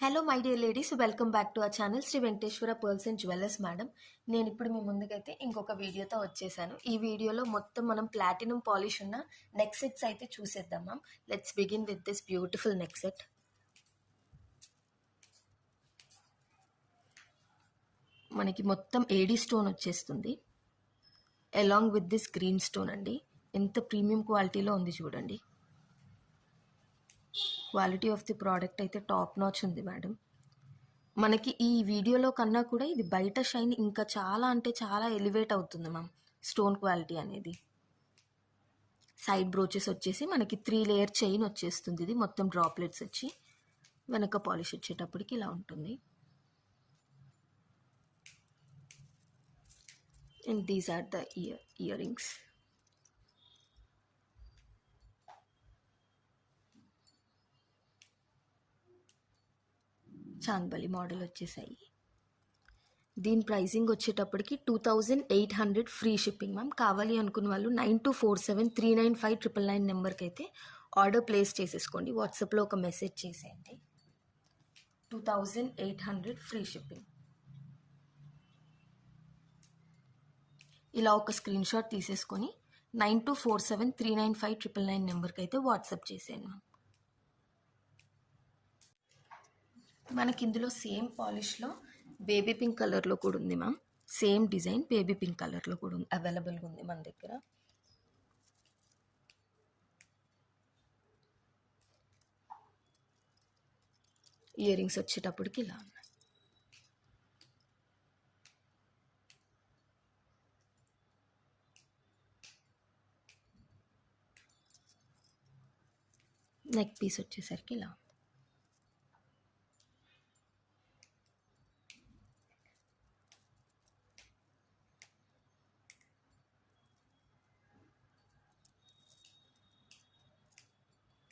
Hello my dear ladies, welcome back to our channel Shri Venkateswara pearls and jewellers. Madam, నేను ఇప్పుడు మీ ముందుకైతే ఇంకొక వీడియోతో వచ్చేసాను. ఈ వీడియోలో మొత్తం మనం ప్లాటినం పాలిష్ ఉన్న నెక్ సెట్స్ అయితే చూసేద్దాం ma'am. Let's begin with this beautiful neck set. మనకి మొత్తం ఏడీ స్టోన్ వచ్చేస్తుంది along with this green stone అండి. ఎంత ప్రీమియం క్వాలిటీలో ఉంది చూడండి. క్వాలిటీ ఆఫ్ ది ప్రోడక్ట్ అయితే టాప్ నాచ్ ఉంది మేడం. మనకి ఈ వీడియోలో కన్నా కూడా ఇది బయట షైన్ ఇంకా చాలా అంటే చాలా ఎలివేట్ అవుతుంది మ్యామ్. స్టోన్ క్వాలిటీ అనేది. సైడ్ బ్రోచెస్ వచ్చేసి మనకి 3 లేయర్ చైన్ వచ్చేస్తుంది. ఇది మొత్తం డ్రాప్లెట్స్ వచ్చి వెనక పాలిష్ వచ్చేటప్పటికి ఇలా ఉంటుంది. And these are the earrings. Chandbali model వచ్చేసాయి. దీని ప్రైసింగ్ వచ్చేటప్పటికి 2800 ఫ్రీ షిప్పింగ్ మ్యామ్. కావాలి అనుకున్న వాళ్ళు 9247395999 నెంబర్కి అయితే ఆర్డర్ ప్లేస్ చేసేసుకోండి. వాట్సాప్లో ఒక మెసేజ్ చేసేయండి. 2800 ఫ్రీ షిప్పింగ్. ఇలా ఒక స్క్రీన్ షాట్ తీసేసుకొని 9247395999 నెంబర్కి అయితే వాట్సాప్ చేసేయండి మ్యామ్. మనకి ఇందులో సేమ్ పాలిష్లో బేబీ పింక్ కలర్లో కూడా ఉంది ma'am. Same design baby pink కలర్లో కూడా అవైలబుల్గా ఉంది మన దగ్గర. ఇయర్ రింగ్స్ వచ్చేటప్పటికి ఇలా ఉన్నాయి. నెక్ పీస్ వచ్చేసరికి ఇలా ఉంది.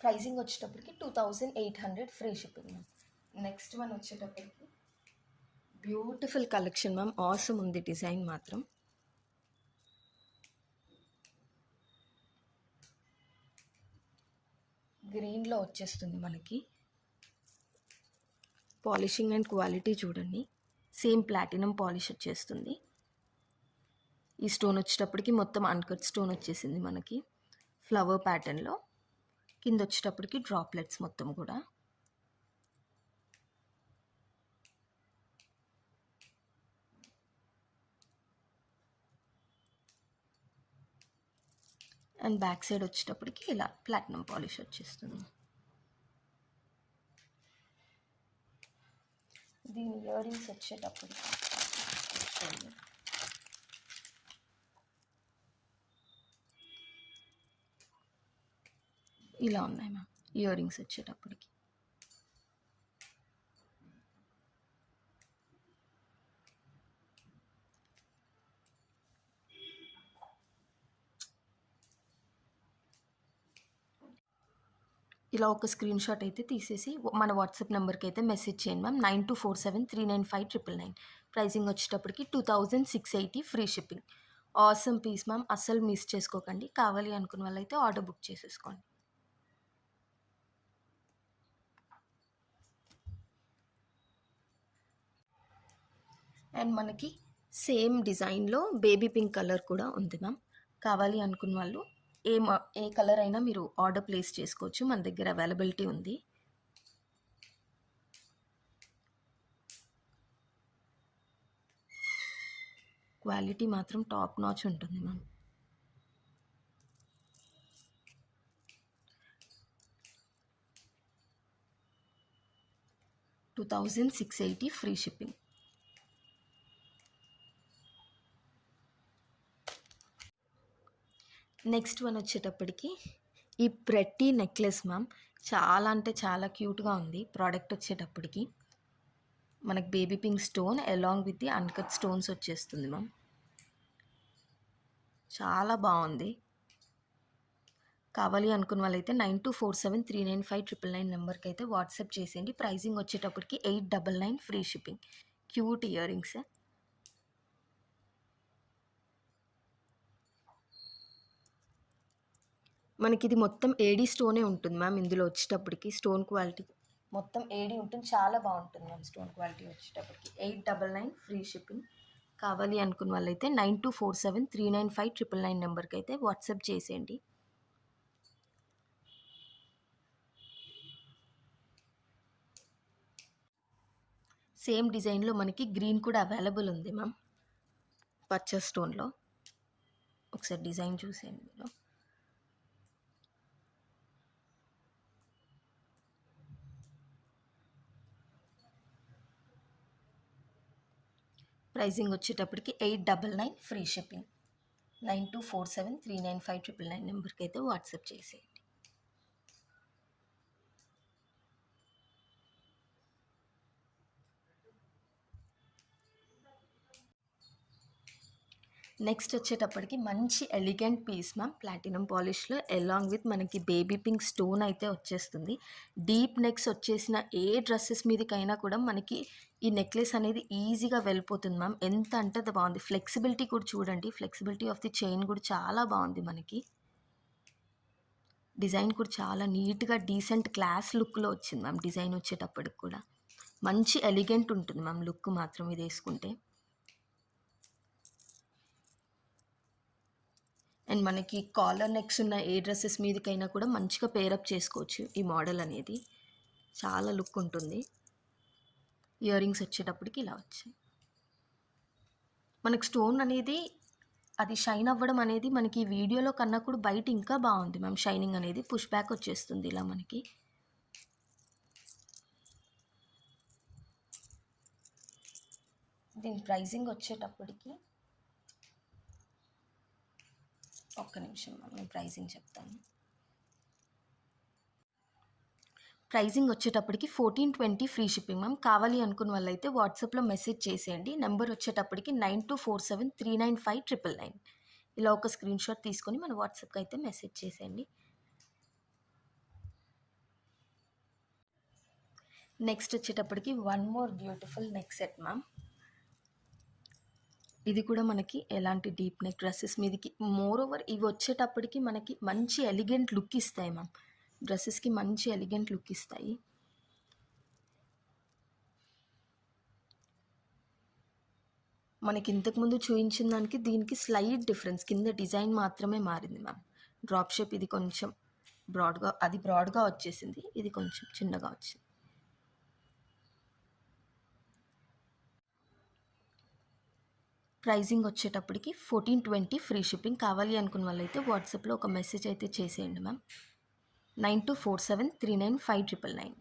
ప్రైసింగ్ వచ్చేటప్పటికి 2800 free shipping ma'am. Next one వచ్చేటప్పటికి బ్యూటిఫుల్ కలెక్షన్ మ్యామ్. ఆసమ్ ఉంది డిజైన్ మాత్రం. గ్రీన్లో వచ్చేస్తుంది మనకి. పాలిషింగ్ అండ్ క్వాలిటీ చూడండి. సేమ్ ప్లాటినం పాలిష్ వచ్చేస్తుంది. ఈ స్టోన్ వచ్చేటప్పటికి మొత్తం అన్కట్ స్టోన్ వచ్చేసింది మనకి ఫ్లవర్ ప్యాటర్న్లో. కింద వచ్చేటప్పటికి డ్రాప్లెట్స్ మొత్తం కూడా. అండ్ బ్యాక్ సైడ్ వచ్చేటప్పటికి ఇలా ప్లాటినం పాలిష్ వచ్చేస్తుంది. దీని ఇయర్ రింగ్స్ వచ్చేటప్పటికి ఇలా ఉన్నాయి మ్యామ్. ఇయర్ రింగ్స్ వచ్చేటప్పటికి ఇలా ఒక స్క్రీన్ షాట్ అయితే తీసేసి మన వాట్సాప్ నెంబర్కి అయితే మెసేజ్ చేయండి మ్యామ్. 9247395999. ప్రైసింగ్ వచ్చేటప్పటికి 2680 free shipping. Awesome piece ma'am. అస్సలు మిస్ చేసుకోకండి. కావాలి అనుకున్న వాళ్ళైతే ఆర్డర్ బుక్ చేసేసుకోండి. అండ్ మనకి సేమ్ డిజైన్లో బేబీ పింక్ కలర్ కూడా ఉంది మ్యామ్. కావాలి అనుకున్న వాళ్ళు ఏ కలర్ అయినా మీరు ఆర్డర్ ప్లేస్ చేసుకోవచ్చు. మన దగ్గర అవైలబిలిటీ ఉంది. క్వాలిటీ మాత్రం టాప్ నాచ్ ఉంటుంది ma'am. $2680 free shipping. Next one వచ్చేటప్పటికి ఈ ప్రెట్టి నెక్లెస్ మ్యామ్. చాలా అంటే చాలా క్యూట్గా ఉంది ప్రోడక్ట్ వచ్చేటప్పటికి. మనకి baby pink stone along with the uncut stones వచ్చేస్తుంది మ్యామ్. చాలా బాగుంది. కావాలి అనుకున్న వాళ్ళైతే 9247395999 నెంబర్కి అయితే వాట్సాప్ చేసేయండి. ప్రైజింగ్ వచ్చేటప్పటికి 899 free shipping. Cute ear rings. మనకి ఇది మొత్తం ఏడీ స్టోనే ఉంటుంది మ్యామ్. ఇందులో వచ్చేటప్పటికి స్టోన్ క్వాలిటీ మొత్తం ఏడి ఉంటుంది, చాలా బాగుంటుంది మ్యామ్ స్టోన్ క్వాలిటీ వచ్చేటప్పటికి. 899 ఫ్రీ షిప్పింగ్. కావాలి అనుకున్న వాళ్ళైతే 9247395999 నెంబర్కి అయితే వాట్సాప్ చేసేయండి. సేమ్ డిజైన్లో మనకి గ్రీన్ కూడా అవైలబుల్ ఉంది మ్యామ్, పచ్చ స్టోన్లో. ఒకసారి డిజైన్ చూసేయండి మీరు. ప్రైజింగ్ వచ్చేటప్పటికి 899 ఫ్రీ షిప్పింగ్. 9247395999 నెంబర్కి అయితే వాట్సాప్ చేసేయండి. నెక్స్ట్ వచ్చేటప్పటికి మంచి ఎలిగెంట్ పీస్ మ్యామ్, ప్లాటినం పాలిష్లో అలాంగ్ విత్ మనకి బేబీ పింక్ స్టోన్ అయితే వచ్చేస్తుంది. డీప్ నెక్స్ వచ్చేసిన ఏ డ్రెస్సెస్ మీదకైనా కూడా మనకి ఈ నెక్లెస్ అనేది ఈజీగా వెళ్ళిపోతుంది మ్యామ్. ఎంత అంటే అది బాగుంది. ఫ్లెక్సిబిలిటీ కూడా చూడండి, ఫ్లెక్సిబిలిటీ ఆఫ్ ది చైన్ కూడా చాలా బాగుంది మనకి. డిజైన్ కూడా చాలా నీట్గా డీసెంట్ క్లాస్ లుక్లో వచ్చింది మ్యామ్. డిజైన్ వచ్చేటప్పటికి కూడా మంచి ఎలిగెంట్ ఉంటుంది మ్యామ్ లుక్ మాత్రం ఇది వేసుకుంటే. అండ్ మనకి కాలర్ నెక్స్ ఉన్న ఏ డ్రెస్సెస్ మీదకైనా కూడా మంచిగా పేరప్ చేసుకోవచ్చు ఈ మోడల్ అనేది. చాలా లుక్ ఉంటుంది. ఇయర్ రింగ్స్ వచ్చేటప్పటికి ఇలా వచ్చాయి. మనకు స్టోన్ అనేది అది షైన్ అవ్వడం అనేది మనకి వీడియోలో కన్నా కూడా బయట ఇంకా బాగుంది మ్యామ్. షైనింగ్ అనేది పుష్ బ్యాక్ వచ్చేస్తుంది ఇలా మనకి. దీని ప్రైజింగ్ వచ్చేటప్పటికి ఒక్క నిమిషం మ్యామ్, నేను ప్రైజింగ్ చెప్తాను. ప్రైజింగ్ వచ్చేటప్పటికి 1420 ఫ్రీ షిప్పింగ్ మ్యామ్. కావాలి అనుకున్న వాళ్ళైతే వాట్సాప్లో మెసేజ్ చేసేయండి. నెంబర్ వచ్చేటప్పటికి 9247395999. ఇలా ఒక స్క్రీన్ షాట్ తీసుకొని మన వాట్సాప్కి అయితే మెసేజ్ చేసేయండి. నెక్స్ట్ వచ్చేటప్పటికి one more beautiful neck set ma'am. ఇది కూడా మనకి ఎలాంటి డీప్ నెక్ డ్రెస్సెస్ మీదకి, మోర్ ఓవర్ ఇవి వచ్చేటప్పటికి మనకి మంచి ఎలిగెంట్ లుక్ ఇస్తాయి మ్యామ్. డ్రెస్సెస్కి మంచి ఎలిగెంట్ లుక్ ఇస్తాయి. మనకి ఇంతకుముందు చూపించిన దానికి దీనికి స్లైట్ డిఫరెన్స్, కింద డిజైన్ మాత్రమే మారింది మ్యామ్. డ్రాప్ షేప్ ఇది కొంచెం బ్రాడ్గా, అది బ్రాడ్గా వచ్చేసింది, ఇది కొంచెం చిన్నగా వచ్చింది. ప్రైజింగ్ వచ్చేటప్పటికి 1420 ఫ్రీ షిప్పింగ్. కావాలి అనుకున్న వాళ్ళైతే వాట్సాప్లో ఒక మెసేజ్ అయితే చేసేయండి మ్యామ్. 9247395999.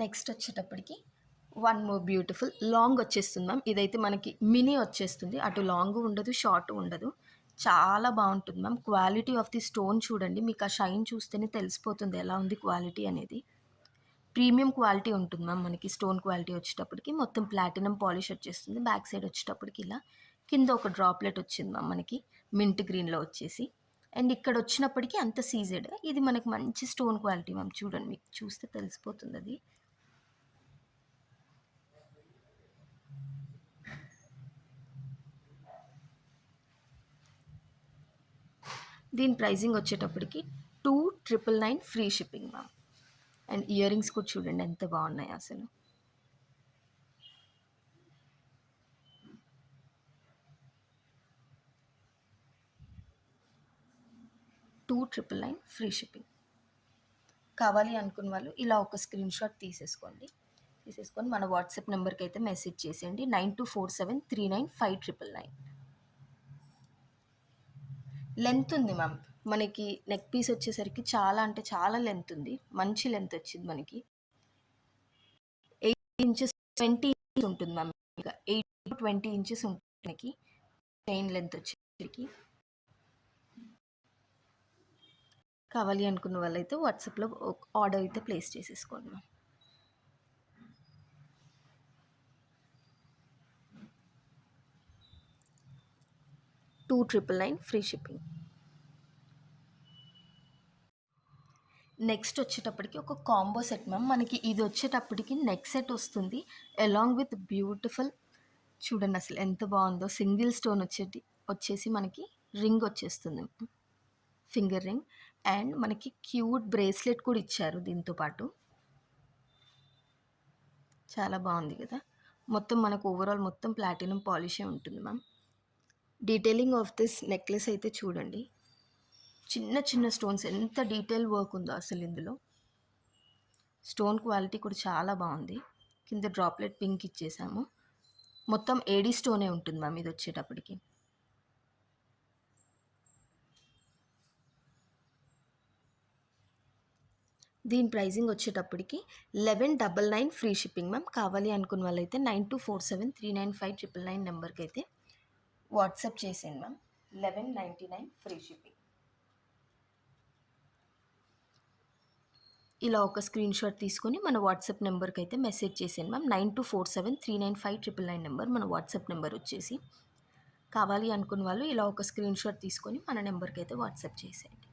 నెక్స్ట్ వచ్చేటప్పటికి వన్ మోర్ బ్యూటిఫుల్ లాంగ్ వచ్చేస్తుంది మ్యామ్. ఇదైతే మనకి మినీ వచ్చేస్తుంది, అటు లాంగ్ ఉండదు షార్ట్ ఉండదు. చాలా బాగుంటుంది ma'am. Quality of the stone చూడండి, మీకు ఆ షైన్ చూస్తేనే తెలిసిపోతుంది ఎలా ఉంది క్వాలిటీ అనేది. ప్రీమియం క్వాలిటీ ఉంటుంది మ్యామ్ మనకి. స్టోన్ క్వాలిటీ వచ్చేటప్పటికి మొత్తం ప్లాటినం పాలిష్ వచ్చేస్తుంది. బ్యాక్ సైడ్ వచ్చేటప్పటికి ఇలా కింద ఒక డ్రాప్లెట్ వచ్చింది మ్యామ్ మనకి మింట్ గ్రీన్లో వచ్చేసి. అండ్ ఇక్కడ వచ్చినప్పటికీ అంత సీజెడ్. ఇది మనకి మంచి స్టోన్ క్వాలిటీ మ్యామ్. చూడండి, మీకు చూస్తే తెలిసిపోతుంది అది. దీని ప్రైజింగ్ వచ్చేటప్పటికి 2999 free shipping ma'am. And ear rings కూడా చూడండి ఎంత బాగున్నాయి అసలు. 2999 ఫ్రీ షిప్పింగ్. కావాలి అనుకున్న వాళ్ళు ఇలా ఒక స్క్రీన్ షాట్ తీసేసుకొని మన వాట్సాప్ నెంబర్కి అయితే మెసేజ్ చేసేయండి. 9247395999. లెంత్ ఉంది మ్యామ్ మనకి. నెక్ పీస్ వచ్చేసరికి చాలా అంటే చాలా లెంత్ ఉంది, మంచి లెంత్ వచ్చింది మనకి. 8 ఇంచెస్ 20 ఇంచెస్ ఉంటుంది మ్యామ్. ఇక 8 to 20 ఇంచెస్ ఉంటుంది మనకి చైన్ లెంత్ వచ్చేసరికి. కావాలి అనుకున్న వాళ్ళైతే వాట్సాప్లో ఆర్డర్ అయితే ప్లేస్ చేసేసుకోండి మ్యామ్. 2999 free shipping. నెక్స్ట్ వచ్చేటప్పటికి ఒక కాంబో సెట్ మ్యామ్. మనకి ఇది వచ్చేటప్పటికి నెక్ సెట్ వస్తుంది అలాంగ్ విత్ బ్యూటిఫుల్, చూడండి అసలు ఎంత బాగుందో, సింగిల్ స్టోన్ వచ్చేసి మనకి రింగ్ వచ్చేస్తుంది, ఫింగర్ రింగ్. అండ్ మనకి క్యూట్ బ్రేస్లెట్ కూడా ఇచ్చారు దీంతో పాటు. చాలా బాగుంది కదా. మొత్తం మనకు ఓవరాల్ మొత్తం ప్లాటినం పాలిషే ఉంటుంది ma'am. Detailing of this necklace అయితే చూడండి, చిన్న చిన్న స్టోన్స్, ఎంత డీటెయిల్ వర్క్ ఉందో అసలు ఇందులో. స్టోన్ క్వాలిటీ కూడా చాలా బాగుంది. కింద డ్రాప్లెట్ పింక్ ఇచ్చేసాము. మొత్తం ఏడీ స్టోనే ఉంటుంది మ్యామ్ ఇది వచ్చేటప్పటికి. దీని ప్రైజింగ్ వచ్చేటప్పటికి 1199 ఫ్రీ షిప్పింగ్ మ్యామ్. కావాలి అనుకున్న వాళ్ళైతే 9247395999 నెంబర్కి అయితే వాట్సాప్ చేసేయండి మ్యామ్. 1199 free shipping. ఇలా ఒక స్క్రీన్ షాట్ తీసుకొని మన వాట్సాప్ నెంబర్కి అయితే మెసేజ్ చేసేయండి మ్యామ్. 9247395999 నెంబర్ మన వాట్సాప్ నెంబర్ వచ్చేసి. కావాలి అనుకున్న వాళ్ళు ఇలా ఒక స్క్రీన్ షాట్ తీసుకొని మన నెంబర్కి అయితే వాట్సాప్ చేసేయండి.